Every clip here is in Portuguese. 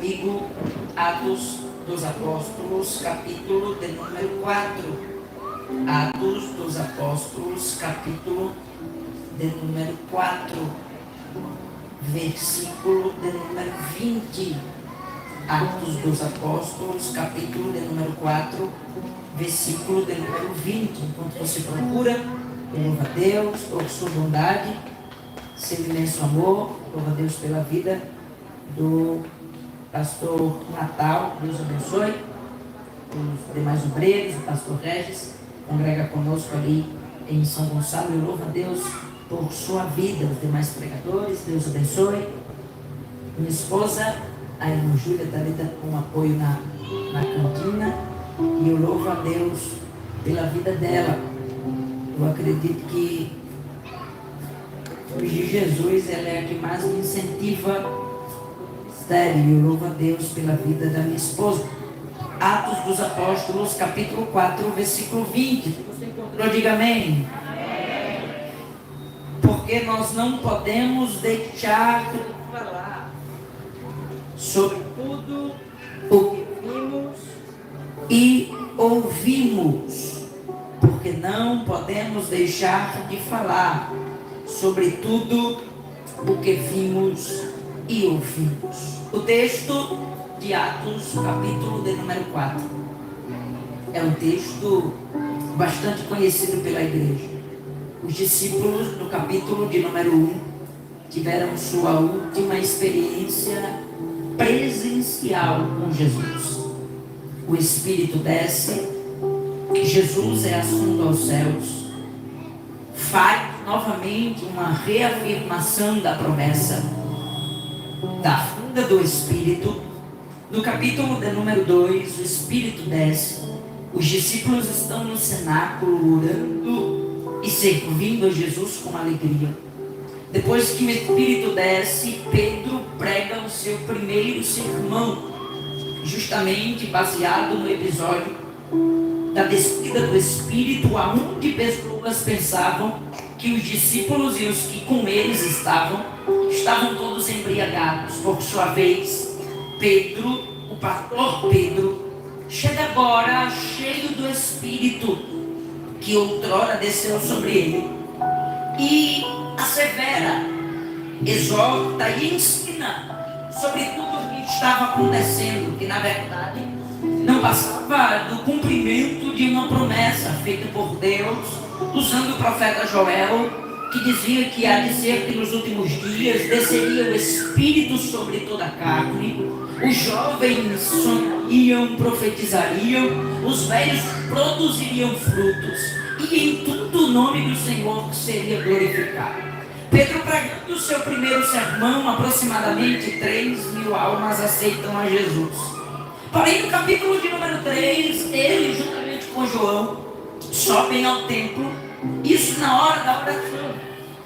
comigo Atos dos Apóstolos, capítulo de número 4. Atos dos Apóstolos, capítulo de número 4, versículo de número 20. Atos dos Apóstolos, capítulo de número 4, versículo de número 20. Enquanto você procura, louva a Deus por sua bondade, seu imenso amor, louva a Deus pela vida do pastor Natal, Deus abençoe, os demais obreiros, o pastor Regis, congrega conosco ali em São Gonçalo, eu louvo a Deus por sua vida, os demais pregadores, Deus abençoe. Minha esposa, a irmã Júlia, está ali com apoio na cantina, e eu louvo a Deus pela vida dela. Eu acredito que hoje Jesus, ela é a que mais me incentiva. Sério, eu louvo a Deus pela vida da minha esposa. Atos dos Apóstolos, capítulo 4, versículo 20. Se você encontrou, diga amém. Amém. Porque nós não podemos deixar de falar sobre tudo o que vimos e ouvimos. Porque não podemos deixar de falar sobre tudo o que vimos e ouvimos. O texto de Atos, capítulo de número 4, é um texto bastante conhecido pela igreja. Os discípulos, no capítulo de número 1, tiveram sua última experiência presencial com Jesus. O Espírito desce, Jesus é assunto aos céus, faz novamente uma reafirmação da promessa da vinda do Espírito. No capítulo de número 2, o Espírito desce, os discípulos estão no cenáculo orando e servindo a Jesus com alegria. Depois que o Espírito desce, Pedro prega o seu primeiro sermão, justamente baseado no episódio da descida do Espírito, aonde pessoas pensavam que os discípulos e os que com eles estavam todos embriagados. Por sua vez, Pedro, o pastor Pedro, chega agora cheio do Espírito que outrora desceu sobre ele e assevera, exorta e ensina sobre tudo o que estava acontecendo, que na verdade não passava do cumprimento de uma promessa feita por Deus, usando o profeta Joel, que dizia que há de ser que nos últimos dias desceria o Espírito sobre toda a carne, os jovens sonhariam, profetizariam, os velhos produziriam frutos, e em tudo o nome do Senhor seria glorificado. Pedro, pregando o seu primeiro sermão, aproximadamente 3.000 almas aceitam a Jesus. Porém, no capítulo de número 3, ele, juntamente com João, sobem ao templo, isso na hora da oração,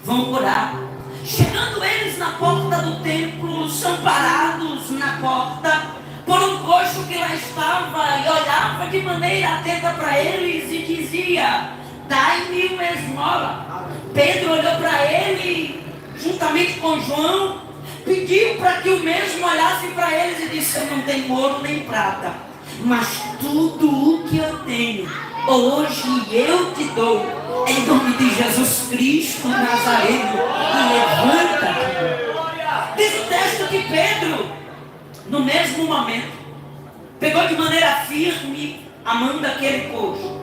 vão orar. Chegando eles na porta do templo, são parados na porta por um coxo que lá estava e olhava de maneira atenta para eles e dizia: dai-me uma esmola. Pedro olhou para ele, juntamente com João, pediu para que o mesmo olhasse para eles e disse: eu não tenho ouro nem prata, mas tudo o que eu tenho, hoje eu te dou. Em nome de Jesus Cristo Nazareno, levanta. Diz o texto que Pedro, no mesmo momento, pegou de maneira firme a mão daquele coxo.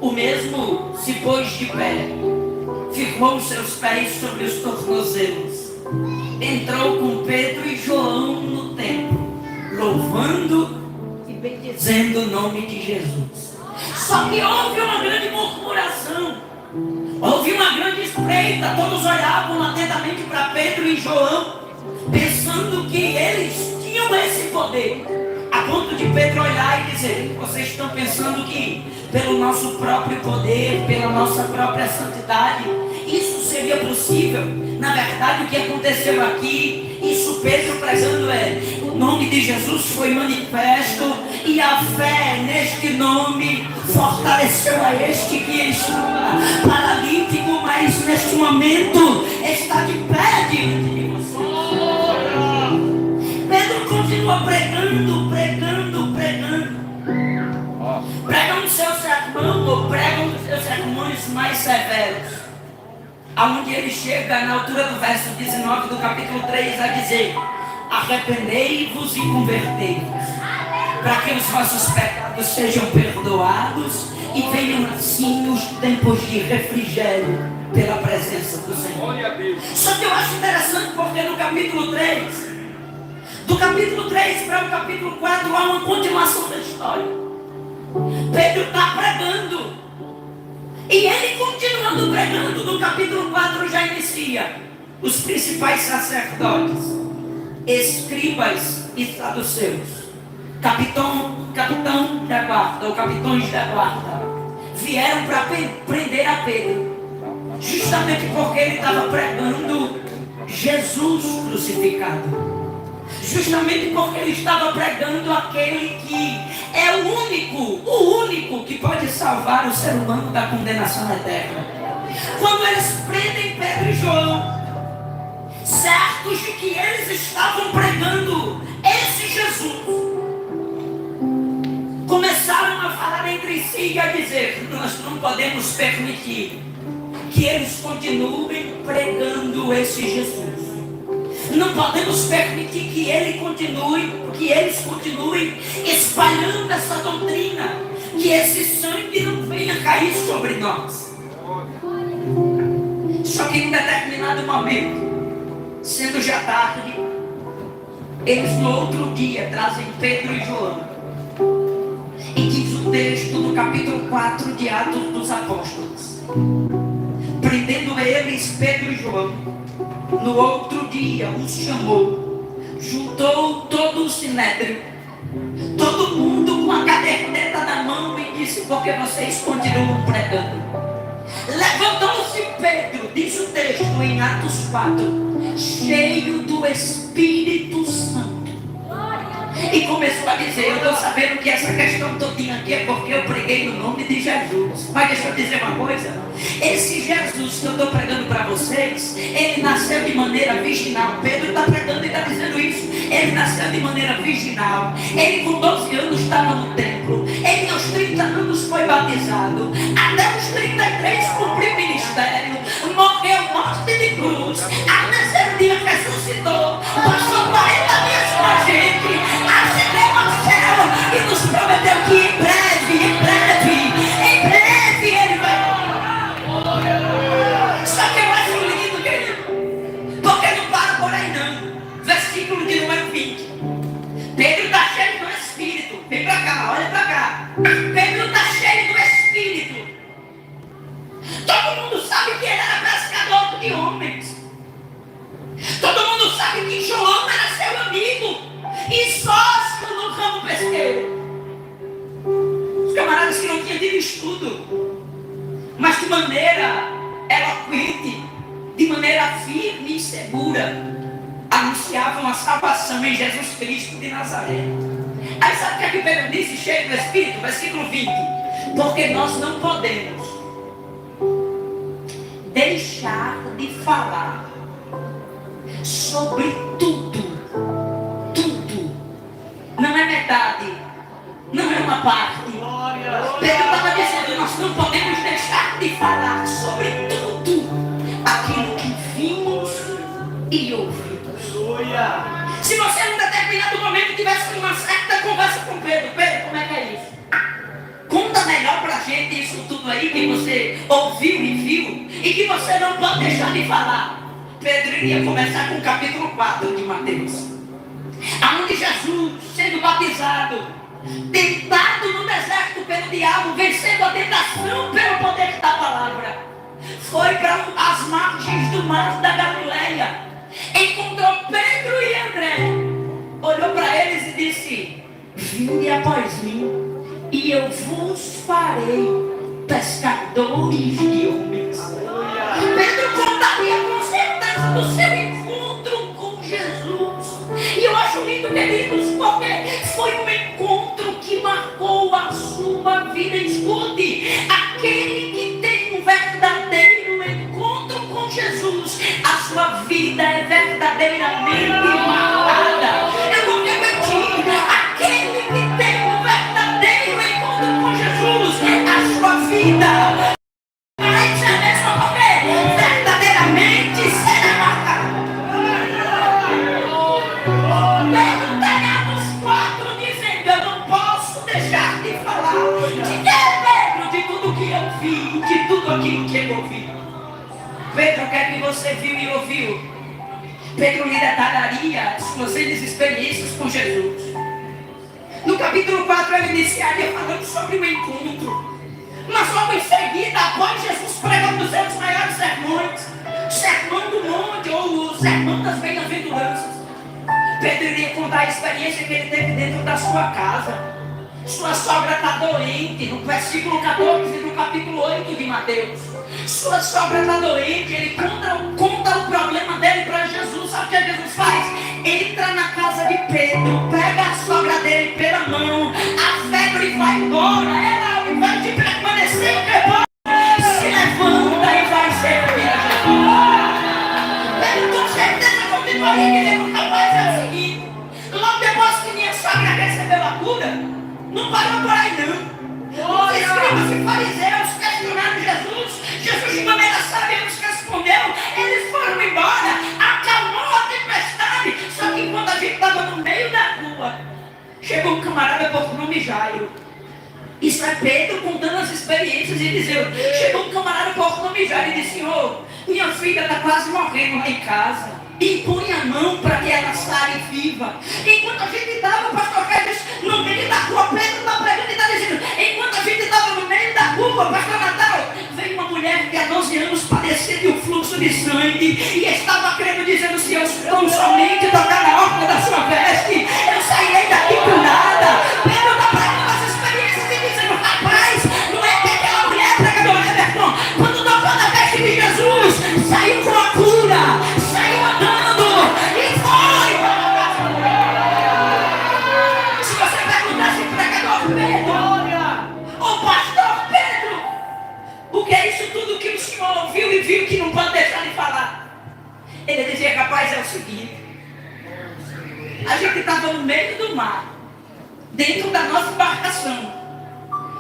O mesmo se pôs de pé, firmou os seus pés sobre os tornozelos, entrou com Pedro e João no templo, louvando e bendizendo o nome de Jesus. Só que houve uma grande murmuração, houve uma grande espreita, todos olhavam atentamente para Pedro e João, pensando que eles tinham esse poder, a ponto de Pedro olhar e dizer: vocês estão pensando que pelo nosso próprio poder, pela nossa própria santidade, isso seria possível? Na verdade, o que aconteceu aqui, isso Pedro pregando o nome de Jesus foi manifesto, e a fé neste nome fortaleceu a este que estava paralítico, mas neste momento está de pé diante de você. Pedro continua pregando. Pregam seu sermão, ou pregam os seus sermões mais severos. Aonde ele chega na altura do verso 19 do capítulo 3 a dizer: arrependei-vos e convertei-vos, para que os vossos pecados sejam perdoados e venham assim os tempos de refrigério pela presença do Senhor. Só que eu acho interessante porque no capítulo 3, do capítulo 3 para o capítulo 4, há uma continuação da história. Pedro está pregando, e ele continuando pregando, no capítulo 4 já inicia: os principais sacerdotes, escribas e saduceus, capitão da guarda, ou capitões da guarda, vieram para prender a Pedro, justamente porque ele estava pregando Jesus crucificado. Justamente porque ele estava pregando aquele que é o único que pode salvar o ser humano da condenação eterna. Quando eles prendem Pedro e João, certos de que eles estavam pregando esse Jesus, começaram a falar entre si e a dizer: nós não podemos permitir que eles continuem pregando esse Jesus. Não podemos permitir que eles continuem espalhando essa doutrina, que esse sangue não venha cair sobre nós. Só que em um determinado momento, sendo já tarde, eles no outro dia trazem Pedro e João. E diz o texto no capítulo 4 de Atos dos Apóstolos: prendendo eles Pedro e João, no outro dia os chamou, juntou todo o sinédrio, todo mundo com a caderneta na mão, e disse: por que vocês continuam pregando? Levantou-se Pedro, diz o texto em Atos 4, cheio do Espírito Santo, e começou a dizer: eu estou sabendo que essa questão todinha aqui é porque eu preguei no nome de Jesus. Mas deixa eu dizer uma coisa: esse Jesus que eu estou pregando para vocês, ele nasceu de maneira virginal. Pedro está pregando e está dizendo isso. Ele nasceu de maneira virginal. Ele com 12 anos estava no templo. Ele aos 30 anos foi batizado. Até os 33 cumpriu o ministério. Morreu morte de cruz. Ao terceiro dia ressuscitou. Passou 40 dias com a gente. Ascendeu ao céu e nos prometeu que em breve ele vai. Só que eu acho lindo, querido, porque não para por aí não. Versículo de número 20. Pedro está cheio do Espírito. Vem para cá, olha para cá. Pedro está cheio do Espírito. Todo mundo sabe que ele era pescador de homens. Todo mundo sabe que João era seu amigo e sócio no ramo pesqueiro. Os camaradas que não tinham tido estudo, mas de maneira eloquente, de maneira firme e segura, anunciavam a salvação em Jesus Cristo de Nazaré. Aí sabe o que é que Pedro disse, cheio do Espírito? Versículo 20: porque nós não podemos deixar de falar sobre tudo. Não é metade, não é uma parte. Pedro estava dizendo: nós não podemos deixar de falar sobre tudo aquilo que vimos e ouvimos. Se você em um determinado momento tivesse uma certa conversa com Pedro: Pedro, como é que é isso? Conta melhor pra gente isso tudo aí que você ouviu e viu e que você não pode deixar de falar. Pedro iria começar com o capítulo 4 de Mateus, aonde Jesus, sendo batizado, tentado no deserto pelo diabo, vencendo a tentação pelo poder da palavra, foi para as margens do mar da Galileia, encontrou Pedro e André, olhou para eles e disse: vinde após mim e eu vos farei pescadores de homens. Pedro contaria com certeza do seu encontro com Jesus. E eu acho lindo, queridos, porque foi um encontro que marcou a sua vida. Escute, aquele que tem um verdadeiro encontro com Jesus, a sua vida é verdadeiramente marcada. Eu não tenho Pedro está nos 4 dizendo: eu não posso deixar de falar. De que, Pedro? De tudo que eu vi, de tudo aquilo que eu ouvi. Pedro, o que é que você viu e ouviu? Pedro lhe detalharia suas experiências com Jesus. No capítulo 4 ele iniciaria falando sobre o encontro. Mas logo em seguida, após Jesus pregando os seus maiores sermões, o sermão do monte ou o sermão das bem-aventuranças, Pedro iria contar a experiência que ele teve dentro da sua casa. Sua sogra está doente, no versículo 14 do capítulo 8 de Mateus. Sua sogra está doente, ele conta o problema dele para Jesus. Sabe o que Jesus faz? Ele entra na casa de Pedro, pega a sogra dele pela mão, a febre vai embora, ela ao invés de permanecer em rebanho, se levanta e vai servir a Jesus. Pedro com certeza continuaria dizendo: rapaz, é o seguinte, logo depois que minha sogra recebeu a cura, não parou por aí não. Os escribas e fariseus questionaram Jesus. Jesus de maneira sábia nos respondeu. Eles foram embora, acalmou a tempestade. Só que quando a gente estava no meio da rua, chegou um camarada por nome Jairo. Isso é Pedro contando as experiências e dizendo: chegou um camarada por nome Jairo e disse: Senhor, minha filha está quase morrendo lá em casa. Impõe a mão para que ela saia viva. Enquanto a gente estava, pastor Félix, no meio da rua, Pedro está pregando e está dizendo: enquanto a gente estava no meio da rua, pastor Natal, veio uma mulher que há 12 anos padecia de um fluxo de sangue e estava crendo, dizendo: se eu tão somente tocar na orla da sua veste, eu sairei daqui curada. Pedro está pregando as experiências e dizendo: rapaz, não é que aquela mulher pregadora Everton, quando tocou na veste de Jesus, saiu com a cura, saiu andando e foi. Se você perguntasse pregador Pedro, ô pastor Pedro, o que é isso tudo que o senhor ouviu e viu que não pode deixar de falar? Ele dizia: rapaz, é o seguinte, a gente estava no meio do mar, dentro da nossa embarcação.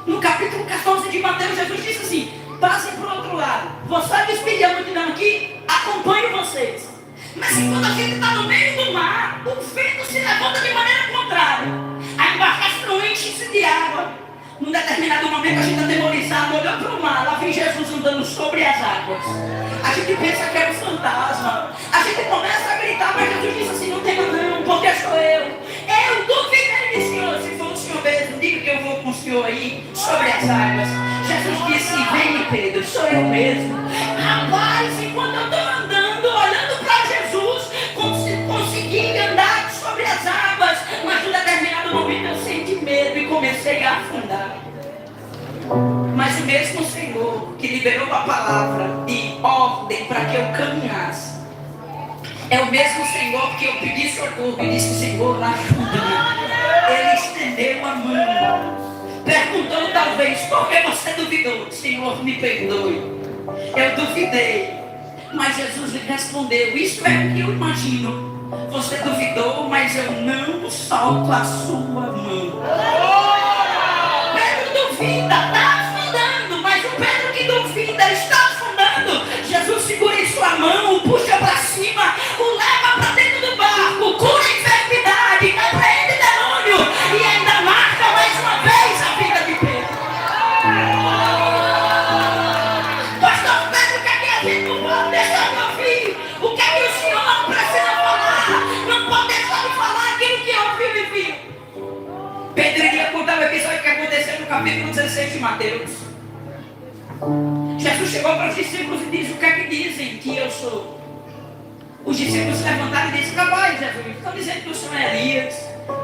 No capítulo 14 de Mateus, Jesus disse assim: passem para o outro lado. Vou só despedir a multidão aqui, acompanho vocês. Mas enquanto a gente está no meio do mar, o vento se levanta de maneira contrária. A embarcação enche-se de água. Num determinado momento a gente atemorizado olhou para o mar, lá vem Jesus andando sobre as águas. A gente pensa que é um fantasma. A gente começa a gritar, mas Jesus disse assim: não tema não, porque sou eu. Eu duvidei de senhor, se for o senhor mesmo, diga que eu vou com o senhor aí sobre as águas. Jesus disse: vem Pedro, sou eu mesmo. Rapaz, enquanto eu estou andando, olhando para Jesus, consegui andar sobre as águas, mas num determinado momento eu senti medo e comecei a afundar. Mas o mesmo Senhor que liberou a palavra de ordem para que eu caminhasse, é o mesmo Senhor que eu pedi socorro e disse: Senhor, ajuda-me. Ele estendeu a mão, perguntou talvez: por que você duvidou? Senhor, me perdoe, eu duvidei. Mas Jesus lhe respondeu: isso é o que eu imagino. Você duvidou, mas eu não solto a sua mão. Pedro duvida, está afundando, mas o Pedro que duvida está afundando. Jesus segura em sua mão, o puxa para cima, o leva para dentro do barco, cura a enfermidade, repreende demônio e ainda marca mais uma vez a vida de Pedro. Pastor Pedro, o que é que a gente não pode deixar de ouvir? O que é que o senhor não precisa falar? Não pode deixar de falar aquilo que ouviu e viu. Pedro iria contar o episódio que aconteceu no capítulo 16 de Mateus. Jesus chegou para os discípulos e disse: o que é que dizem que eu sou? Os discípulos se levantaram e disseram: rapaz, Jesus, estão dizendo que o senhor é Elias,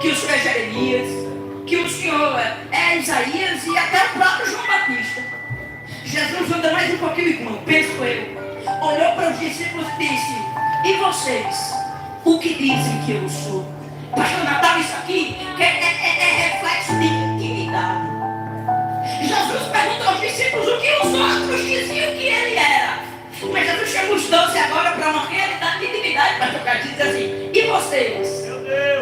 que o senhor é Jeremias, que o senhor é Isaías e até o próprio João Batista. Jesus anda mais um pouquinho, irmão, penso eu. Olhou para os discípulos e disse: e vocês, o que dizem que eu sou? Pastor Natal, isso aqui é reflexo de intimidade. Jesus perguntou aos discípulos o que os outros diziam que ele era. Mas Jesus chama os 12 agora para uma realidade de intimidade. Pastor Carlos diz assim: e vocês,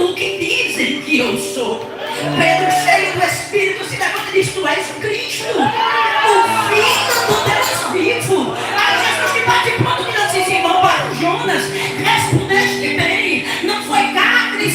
o que dizem que eu sou? Pedro, cheio do Espírito, se levanta e diz: tu és Cristo, o Filho do Deus vivo. Aí Jesus que bate pronto diz assim: irmão Jonas, respondeste bem, não foi carne e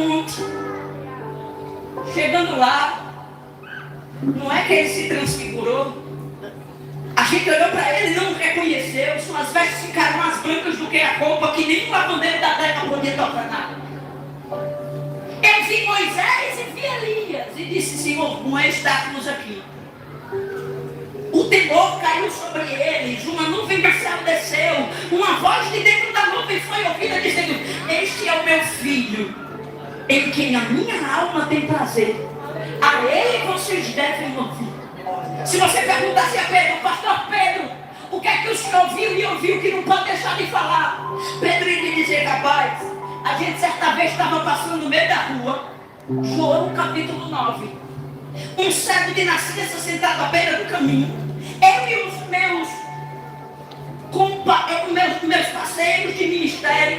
monte. Chegando lá, não é que ele se transfigurou. A gente olhou para ele e não reconheceu. Suas vestes ficaram mais brancas do que a roupa, que nem o lavandeiro da terra podia tocar nada. Eu vi Moisés e vi Elias e disse: Senhor, não estávamos aqui. O temor caiu sobre eles, uma nuvem do céu desceu, uma voz de dentro da nuvem foi ouvida dizendo: Este é o meu filho, em quem a minha alma tem prazer. A ele vocês devem ouvir. Se você perguntasse a Pedro: Pastor Pedro, o que é que o senhor viu e ouviu que não pode deixar de falar? Pedro iria dizer: Rapaz, a gente certa vez estava passando no meio da rua, João capítulo 9. Um cego de nascença sentado à beira do caminho. Eu e os meus parceiros de ministério,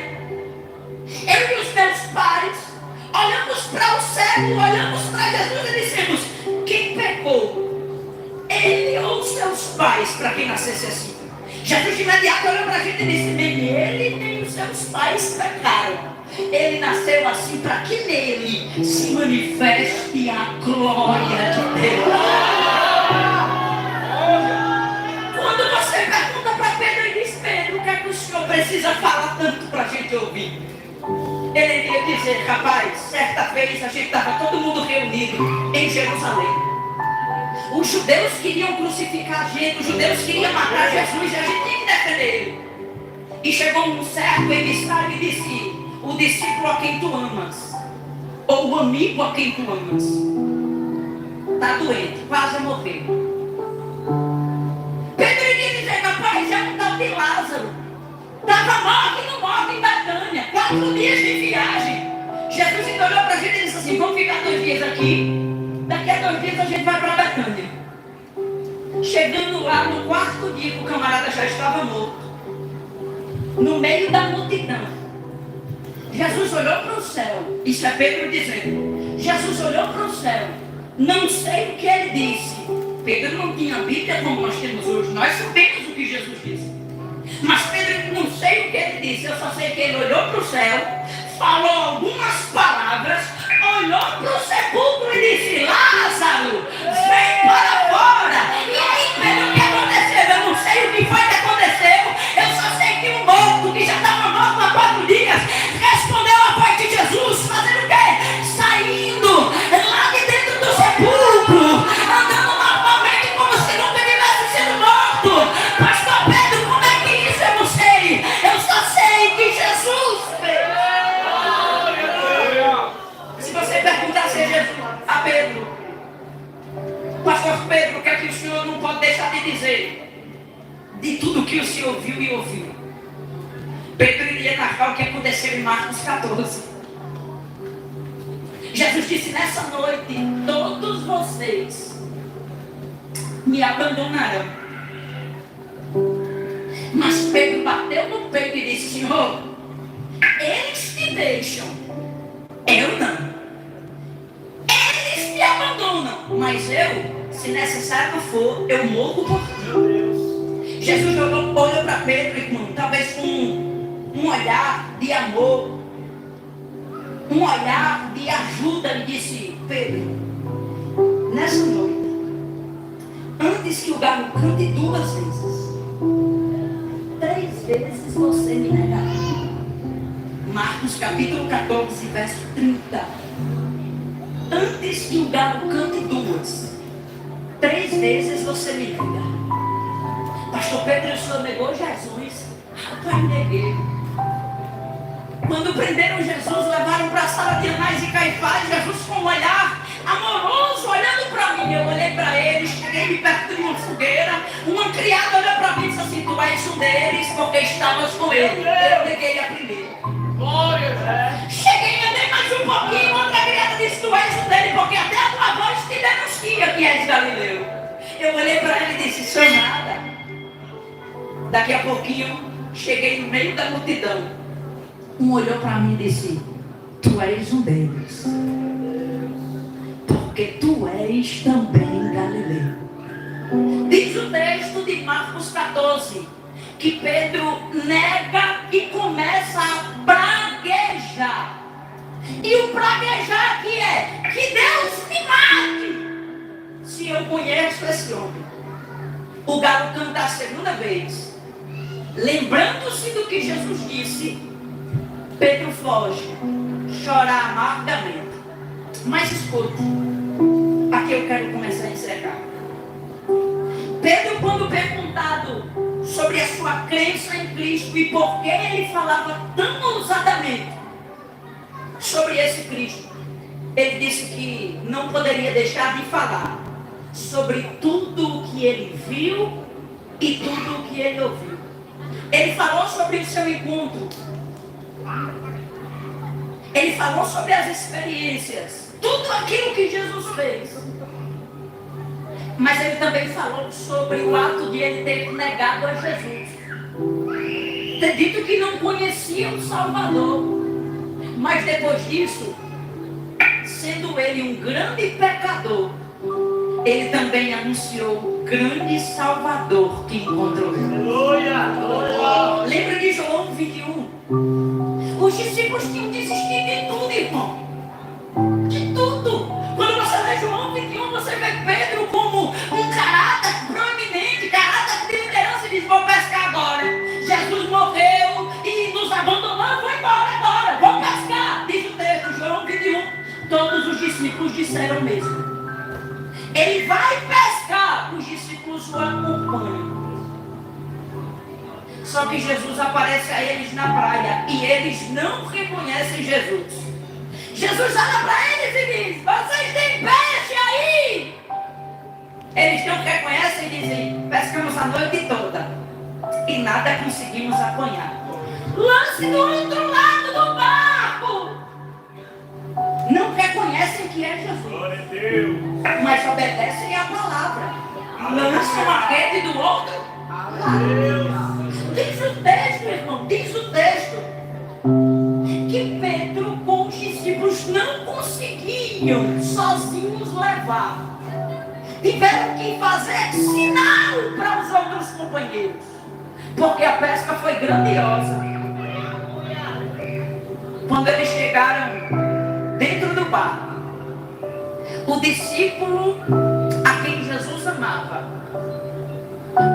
eu e os meus pares, olhamos para o cego, olhamos para Jesus e dissemos: quem pecou? Ele ou seus pais, para quem nascesse assim? Jesus de imediato olhou para a gente e disse: nem ele nem os seus pais pecaram. Ele nasceu assim para que nele se manifeste a glória de Deus. Quando você pergunta para Pedro e diz: Pedro, o que é que o senhor precisa falar tanto para a gente ouvir? Ele iria dizer: rapaz, certa vez a gente estava todo mundo reunido em Jerusalém. Os judeus queriam crucificar a gente, os judeus queriam matar Jesus e a gente tinha que defender ele. E chegou um certo emissário e disse: o discípulo a quem tu amas, ou o amigo a quem tu amas, está doente, quase a morrer. Pedro iria dizer: rapaz, é um tal de Lázaro, estava morto e não morto em Betânia, 4 dias de viagem. Jesus então olhou para a gente e disse assim: vamos ficar 2 dias aqui, daqui a 2 dias a gente vai para Betânia. Chegando lá no 4º dia, o camarada já estava morto, no meio da multidão. Jesus olhou para o céu. Isso é Pedro dizendo. Jesus olhou para o céu. Não sei o que ele disse. Pedro não tinha Bíblia como nós temos hoje. Nós sabemos o que Jesus disse. Mas Pedro não sei o que ele disse. Eu só sei que ele olhou para o céu, falou algumas palavras, olhou para o sepulcro e disse: Lázaro, vem para fora. E aí, Pedro, o que aconteceu? Eu não sei o que foi que aconteceu. Eu só sei que o morto, que já estava morto há 4 dias, respondeu a voz de Jesus, fazendo o quê? Saindo lá de dentro do sepulcro, andando normalmente como se nunca tivesse sido morto. Pastor Pedro, como é que isso eu não sei? Eu só sei que Jesus fez. Se você perguntasse a Pedro: Pastor Pedro, o que é que o senhor não pode deixar de dizer de tudo que o senhor viu e ouviu? Pedro iria narrar o que aconteceu em Marcos 14. Jesus disse: nessa noite todos vocês me abandonarão. Mas Pedro bateu no peito e disse: Senhor, eles te deixam, eu não. Eles te abandonam, mas eu, se necessário for, eu morro por ti. Jesus olhou para Pedro, irmão, talvez com um olhar de amor, um olhar de ajuda, e disse: Pedro, nessa noite, antes que o galo cante 2 vezes, 3 vezes você me negará. Marcos capítulo 14, verso 30. Antes que o galo cante 3 vezes você me nega. Pastor Pedro, o senhor negou Jesus? Rapaz, neguei. Quando prenderam Jesus, levaram para a sala de Anás e Caifás. Jesus com um olhar amoroso, olhando para mim. Eu olhei para ele, cheguei perto de uma fogueira. Uma criada olhou para mim e disse assim: tu és um deles, porque estavas com ele. Eu neguei a primeira. Cheguei, andei mais um pouquinho. Outra criada disse: tu és um deles, porque até a tua voz te denuncia que és Galileu. Eu olhei para ele e disse: sou nada. Daqui a pouquinho, cheguei no meio da multidão. Um olhou para mim e disse: tu és um deles, porque tu és também Galileu. Diz o texto de Marcos 14 que Pedro nega e começa a praguejar. E o praguejar aqui é que Deus me mate se eu conheço esse homem. O galo canta a segunda vez. Lembrando-se do que Jesus disse, Pedro foge, chora amargamente. Mas escute, aqui eu quero começar a encerrar. Pedro, quando perguntado sobre a sua crença em Cristo e por que ele falava tão ousadamente sobre esse Cristo, ele disse que não poderia deixar de falar sobre tudo o que ele viu e tudo o que ele ouviu. Ele falou sobre o seu encontro. Ele falou sobre as experiências, tudo aquilo que Jesus fez. Mas ele também falou sobre o ato de ele ter negado a Jesus, ter dito que não conhecia o Salvador. Mas depois disso, sendo ele um grande pecador, ele também anunciou o grande Salvador que encontrou ele. Lembra de João 21? Os discípulos tinham desistido de tudo, irmão. De tudo. Quando você lê João 21, você vê Pedro como um caráter proeminente, caráter de liderança, e diz: vou pescar agora. Jesus morreu e nos abandonou, vou embora, vou pescar. Diz o texto, João 21. Todos os discípulos disseram o mesmo. Ele vai pescar, os discípulos o acompanham. Só que Jesus aparece a eles na praia e eles não reconhecem Jesus. Jesus olha para eles e diz: vocês têm peixe aí? Eles não reconhecem e dizem: pescamos a noite toda e nada conseguimos apanhar. Lance do outro lado do barco. Não reconhecem que é Jesus, mas obedecem à palavra. Lançam a rede do outro lado. Diz o texto, irmão, diz o texto que Pedro com os discípulos não conseguiam sozinhos levar. Tiveram que fazer sinal para os outros companheiros, porque a pesca foi grandiosa. Quando eles chegaram dentro do barco, o discípulo a quem Jesus amava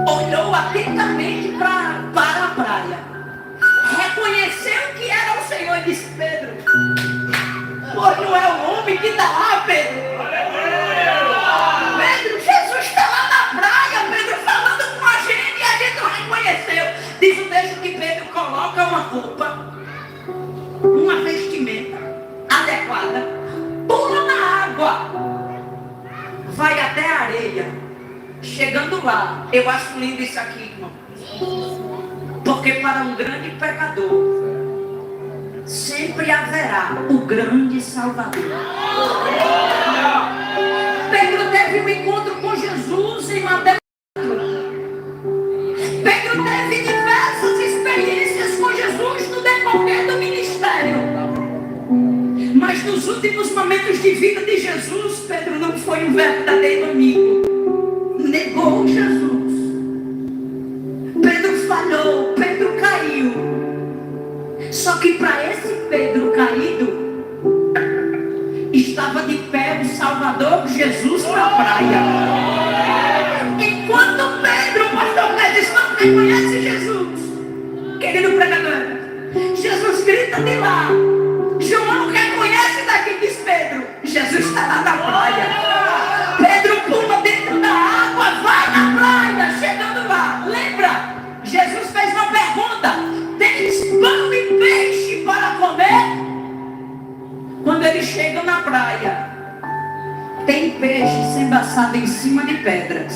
olhou atentamente para a praia, reconheceu que era o Senhor e disse: Pedro, pois não é o homem que está lá, Pedro. Pedro, Jesus está lá na praia, Pedro, falando com a gente, e a gente não reconheceu. Diz o texto que Pedro coloca uma roupa, uma vestimenta adequada, pula na água, vai até a areia. Chegando lá, eu acho lindo isso aqui, irmão, porque para um grande pecador sempre haverá o grande Salvador. Pedro teve um encontro com Jesus em Mateus. Pedro teve diversas experiências com Jesus no decorrer do ministério. Mas nos últimos momentos de vida de Jesus, Pedro não foi um verdadeiro amigo. Negou Jesus. Pedro falhou, Pedro caiu. Só que para esse Pedro caído, estava de pé o Salvador Jesus na praia. Enquanto Pedro, pastor Pedro, não reconhece Jesus, querido pregador, Jesus grita de lá. João reconhece daqui, diz Pedro, Jesus está lá na praia. Pedro pula dentro da água, vai na praia, chegando lá. Lembra? Jesus fez uma pergunta: tens pão e peixe para comer? Quando eles chegam na praia, tem peixe sendo assado em cima de pedras.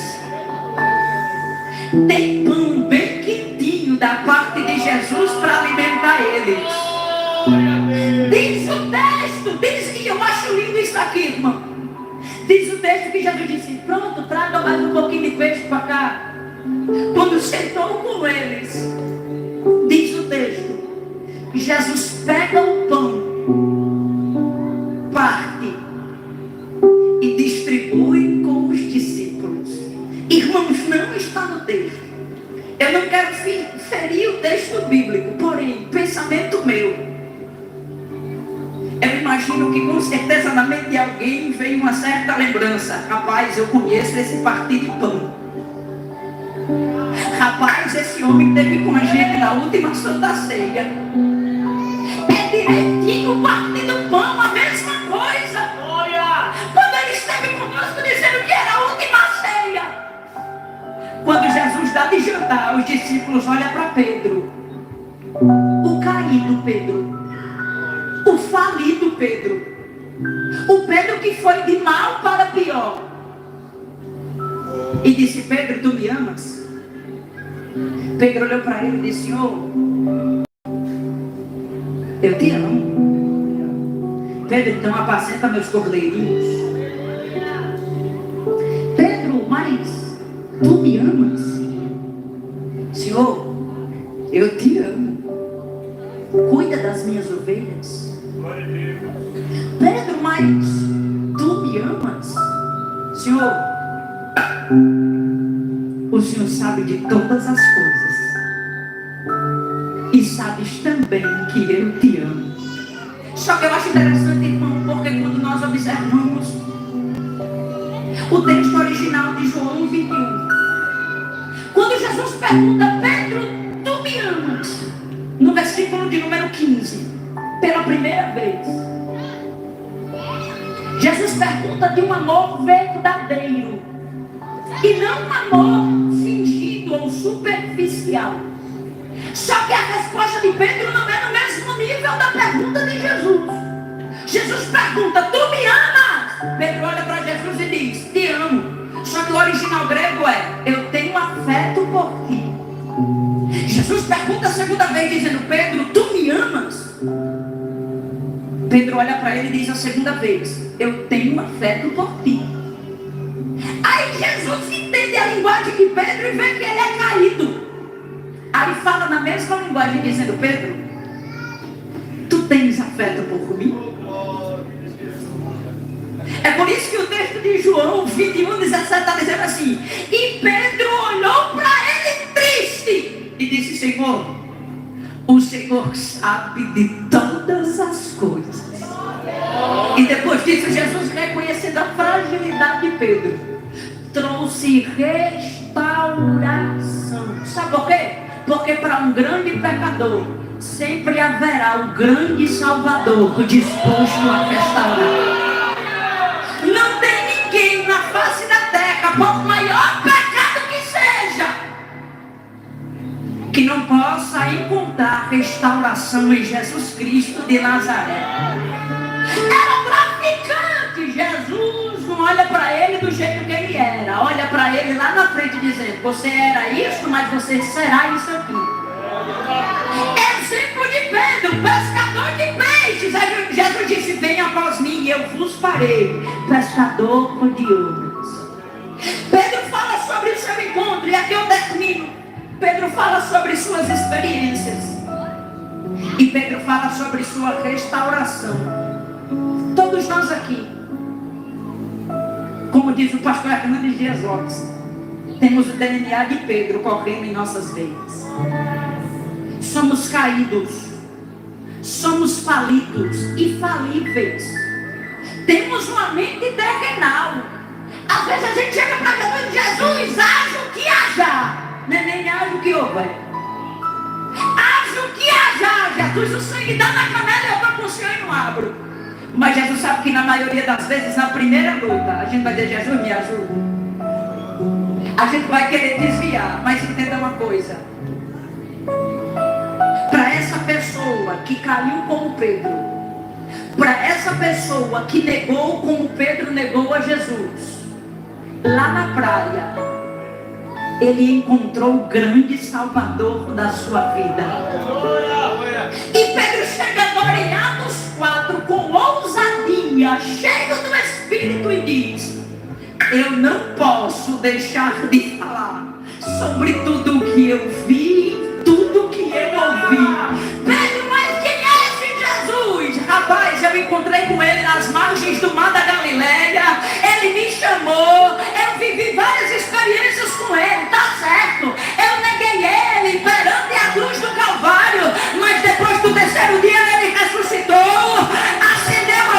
Tem pão bem quentinho da parte de Jesus para alimentar eles. Diz o texto, diz, e eu acho lindo isso aqui, irmão. Diz o texto que Jesus disse: pronto, traga mais um pouquinho de peixe para cá. Quando sentou com eles, diz o texto, Jesus pega o pão, parte e distribui com os discípulos. Irmãos, não está no texto. Eu não quero ferir o texto bíblico, porém, pensamento meu, eu imagino que com certeza na mente de alguém veio uma certa lembrança. Rapaz, eu conheço esse partido de pão. Rapaz, esse homem esteve com a gente na última Santa Ceia. É direitinho o partido do pão, a mesma coisa. Olha! Quando ele esteve conosco dizendo que era a última ceia. Quando Jesus dá de jantar, os discípulos olham para Pedro. O caído Pedro. O falido Pedro. O Pedro que foi de mal para pior. E disse: Pedro, tu me amas? Pedro olhou para ele e disse: Senhor, eu te amo. Pedro, então apacenta meus cordeirinhos. Pedro, mas tu me amas? Senhor, eu te amo. Cuida das minhas ovelhas. Pedro, mas tu me amas? Senhor, o Senhor sabe de todas as coisas. E sabes também que eu te amo. Só que eu acho interessante, irmão, porque quando nós observamos o texto original de João 21, quando Jesus pergunta: Pedro, tu me amas? No versículo de número 15, pela primeira vez, Jesus pergunta de um amor verdadeiro e não um amor fingido ou superficial. Só que a resposta de Pedro não é no mesmo nível da pergunta de Jesus. Jesus pergunta: tu me amas? Pedro olha para Jesus e diz: te amo. Só que o original grego é: eu tenho afeto por ti. Jesus pergunta a segunda vez dizendo: Pedro, tu me amas? Pedro olha para ele e diz a segunda vez: eu tenho afeto por ti. Aí Jesus entende a linguagem de Pedro e vê que ele é caído. Aí fala na mesma linguagem dizendo: Pedro, tu tens afeto por mim? É por isso que o texto de João 21:17 está dizendo assim: e Pedro olhou para ele triste e disse: Senhor, o Senhor sabe de todas as coisas. E depois disso, Jesus, reconhecendo a fragilidade de Pedro, trouxe restauração. Sabe por quê? Porque para um grande pecador sempre haverá um grande Salvador disposto a restaurar. Não tem ninguém na face da terra, por maior pecado que seja, que não possa encontrar restauração em Jesus Cristo de Nazaré. Era traficante. Jesus não olha para ele do jeito que ele era. Olha para ele lá na frente dizendo: você era isso, mas você será isso aqui. Exemplo de Pedro, pescador de peixes. Aí Jesus disse: venha após mim e eu vos farei pescador de homens. Pedro fala sobre o seu encontro, e aqui eu termino. Pedro fala sobre suas experiências. E Pedro fala sobre sua restauração. Todos nós aqui, como diz o pastor Hernandes Dias Lopes, temos o DNA de Pedro correndo em nossas veias. Somos caídos, somos falidos e falíveis. Temos uma mente terrenal. Às vezes a gente chega para Jesus e diz: Jesus, haja o que haja. Não é nem haja o que houver. Haja o que haja. Jesus, o sangue dá na canela, eu estou com o Senhor e não abro. Mas Jesus sabe que na maioria das vezes, na primeira luta, a gente vai dizer: Jesus, me ajuda. A gente vai querer desviar. Mas entenda uma coisa: para essa pessoa que caiu como Pedro, para essa pessoa que negou como Pedro negou a Jesus, lá na praia, ele encontrou o grande Salvador da sua vida. E Pedro chega agora em Atos 4 com ousadia, cheio do Espírito, e diz: eu não posso deixar de falar sobre tudo o que eu vi, tudo o que eu ouvi. Pedro, mas quem é esse Jesus? Rapaz, eu encontrei com ele nas margens do mar da Galileia. Ele me chamou, eu vivi várias experiências com ele, tá certo. Eu neguei ele perante a cruz do Calvário, mas depois do terceiro dia ele ressuscitou, acendeu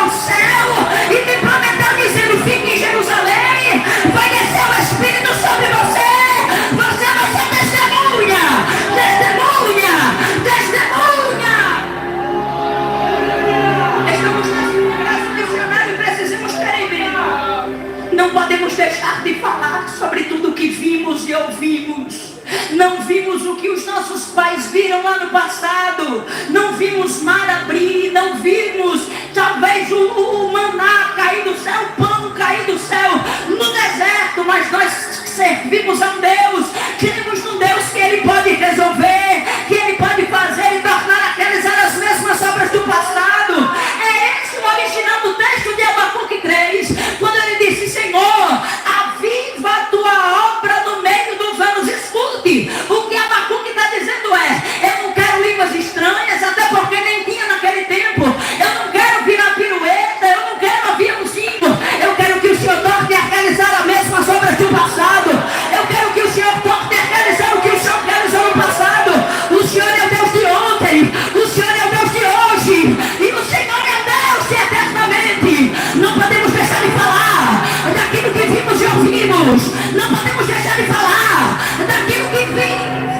e ouvimos. Não vimos o que os nossos pais viram lá no passado. Não vimos mar abrir, não vimos talvez o maná cair do céu, o pão cair do céu no deserto, mas nós servimos a um Deus, cremos num Deus que Ele pode resolver, que Ele pode fazer e tornar aquelas as mesmas obras do passado. É esse o original do texto de Abacuque 3, quando ele disse: Senhor, aviva a tua obra no meio dos anos. Escute, o que Abacuque está dizendo eu não quero línguas estranhas, até porque nem tinha naquele tempo. Eu não quero virar pirueta, eu não quero aviãozinho. Eu quero que o Senhor torne a realizar as mesmas obras do passado. Eu quero que o Senhor torne a realizar o que o Senhor realizou no passado. O Senhor é o Deus de ontem, o Senhor é o Deus de hoje, e o Senhor é Deus de eternamente. Não podemos deixar de falar daquilo que vimos e ouvimos. Não podemos deixar de falar daquilo que vimos.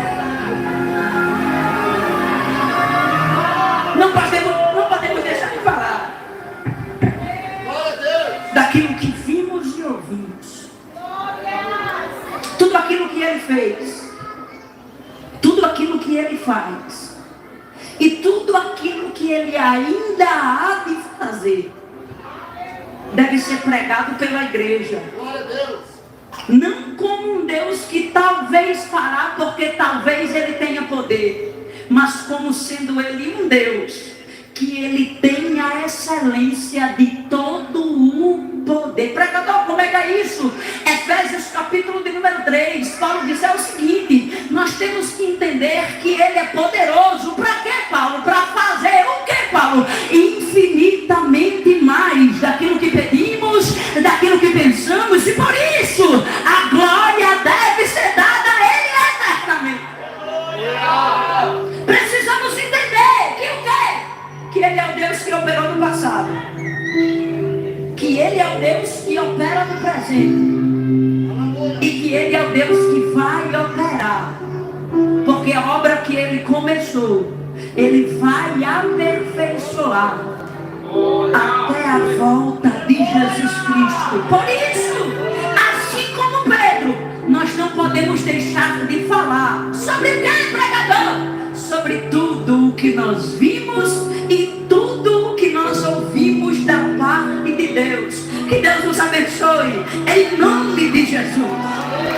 Não podemos deixar de falar daquilo que vimos e ouvimos. Tudo aquilo que Ele fez, tudo aquilo que Ele faz, e tudo aquilo que Ele ainda há de fazer, deve ser pregado pela igreja. Não como um Deus que talvez fará porque talvez Ele tenha poder, mas como sendo Ele um Deus que Ele tem a excelência de todo o poder. Pregador, como é que é isso? Efésios capítulo de número 3, Paulo diz o seguinte: nós temos que entender que Ele é poderoso. Para quê, Paulo? Para fazer o quê, Paulo? Infinitamente mais daquilo que pedimos, daquilo que pensamos, e por isso a glória deve ser dada a Ele eternamente. Precisamos entender que o quê? Que Ele é o Deus que operou no passado, que Ele é o Deus que opera no presente, e que Ele é o Deus que vai operar, porque a obra que Ele começou, Ele vai aperfeiçoar até a volta de Jesus Cristo. Por isso, assim como Pedro, nós não podemos deixar de falar sobre quem, pregador? Sobre tudo o que nós vimos e tudo o que nós ouvimos da parte de Deus. Que Deus nos abençoe, em nome de Jesus.